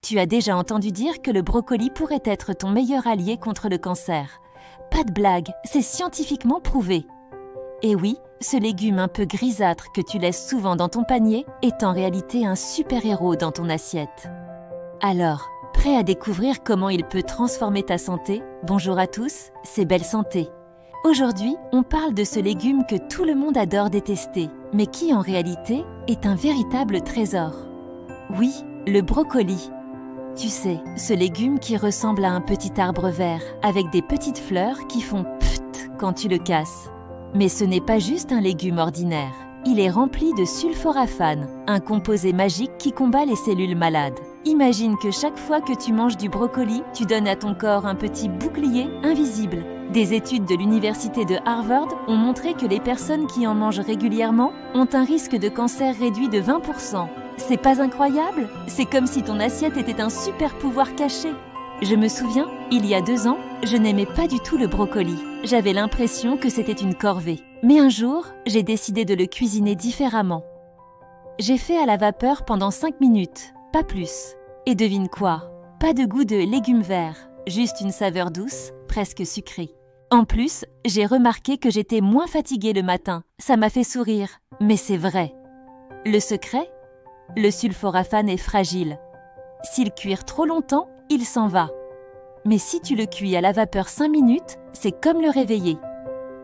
Tu as déjà entendu dire que le brocoli pourrait être ton meilleur allié contre le cancer. Pas de blague, c'est scientifiquement prouvé. Et oui, ce légume un peu grisâtre que tu laisses souvent dans ton panier est en réalité un super-héros dans ton assiette. Alors, prêt à découvrir comment il peut transformer ta santé? Bonjour à tous, c'est Belle Santé. Aujourd'hui, on parle de ce légume que tout le monde adore détester, mais qui en réalité est un véritable trésor. Oui, le brocoli. Tu sais, ce légume qui ressemble à un petit arbre vert, avec des petites fleurs qui font pfft quand tu le casses. Mais ce n'est pas juste un légume ordinaire. Il est rempli de sulforaphane, un composé magique qui combat les cellules malades. Imagine que chaque fois que tu manges du brocoli, tu donnes à ton corps un petit bouclier invisible. Des études de l'université de Harvard ont montré que les personnes qui en mangent régulièrement ont un risque de cancer réduit de 20%. C'est pas incroyable? C'est comme si ton assiette était un super pouvoir caché. Je me souviens, il y a 2 ans, je n'aimais pas du tout le brocoli. J'avais l'impression que c'était une corvée. Mais un jour, j'ai décidé de le cuisiner différemment. J'ai fait à la vapeur pendant 5 minutes, pas plus. Et devine quoi? Pas de goût de légumes verts, juste une saveur douce, presque sucrée. En plus, j'ai remarqué que j'étais moins fatiguée le matin. Ça m'a fait sourire, mais c'est vrai. Le secret? Le sulforaphane est fragile. S'il cuire trop longtemps, il s'en va. Mais si tu le cuis à la vapeur 5 minutes, c'est comme le réveiller.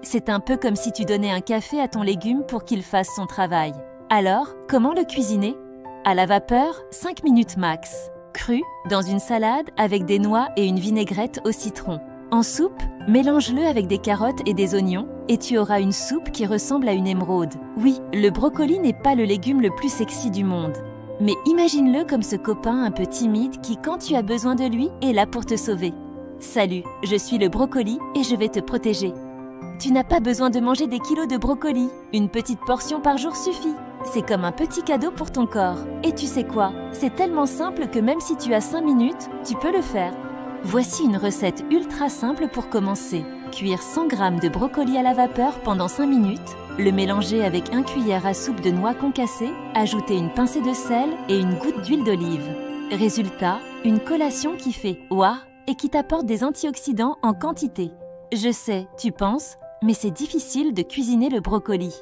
C'est un peu comme si tu donnais un café à ton légume pour qu'il fasse son travail. Alors, comment le cuisiner? À la vapeur, 5 minutes max. Cru, dans une salade avec des noix et une vinaigrette au citron. En soupe, mélange-le avec des carottes et des oignons et tu auras une soupe qui ressemble à une émeraude. Oui, le brocoli n'est pas le légume le plus sexy du monde. Mais imagine-le comme ce copain un peu timide qui, quand tu as besoin de lui, est là pour te sauver. Salut, je suis le brocoli et je vais te protéger. Tu n'as pas besoin de manger des kilos de brocoli. Une petite portion par jour suffit. C'est comme un petit cadeau pour ton corps. Et tu sais quoi? C'est tellement simple que même si tu as 5 minutes, tu peux le faire. Voici une recette ultra simple pour commencer. Cuire 100 g de brocoli à la vapeur pendant 5 minutes, le mélanger avec 1 cuillère à soupe de noix concassées, ajouter une pincée de sel et une goutte d'huile d'olive. Résultat, une collation qui fait « ouah » et qui t'apporte des antioxydants en quantité. Je sais, tu penses, mais c'est difficile de cuisiner le brocoli.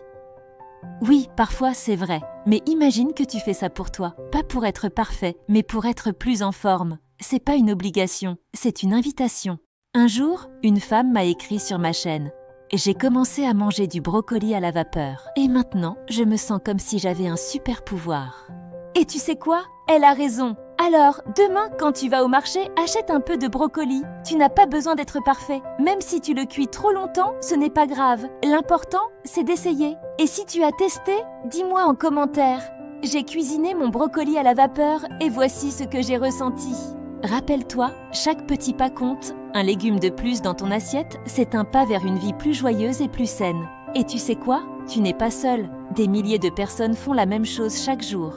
Oui, parfois c'est vrai, mais imagine que tu fais ça pour toi, pas pour être parfait, mais pour être plus en forme. C'est pas une obligation, c'est une invitation. Un jour, une femme m'a écrit sur ma chaîne. J'ai commencé à manger du brocoli à la vapeur. Et maintenant, je me sens comme si j'avais un super pouvoir. Et tu sais quoi? Elle a raison. Alors, demain, quand tu vas au marché, achète un peu de brocoli. Tu n'as pas besoin d'être parfait. Même si tu le cuis trop longtemps, ce n'est pas grave. L'important, c'est d'essayer. Et si tu as testé, dis-moi en commentaire. J'ai cuisiné mon brocoli à la vapeur et voici ce que j'ai ressenti. Rappelle-toi, chaque petit pas compte. Un légume de plus dans ton assiette, c'est un pas vers une vie plus joyeuse et plus saine. Et tu sais quoi? Tu n'es pas seul. Des milliers de personnes font la même chose chaque jour.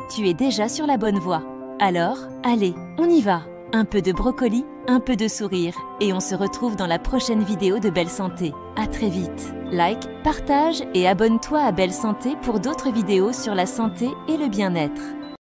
Tu es déjà sur la bonne voie. Alors, allez, on y va. Un peu de brocoli, un peu de sourire. Et on se retrouve dans la prochaine vidéo de Belle Santé. À très vite. Like, partage et abonne-toi à Belle Santé pour d'autres vidéos sur la santé et le bien-être.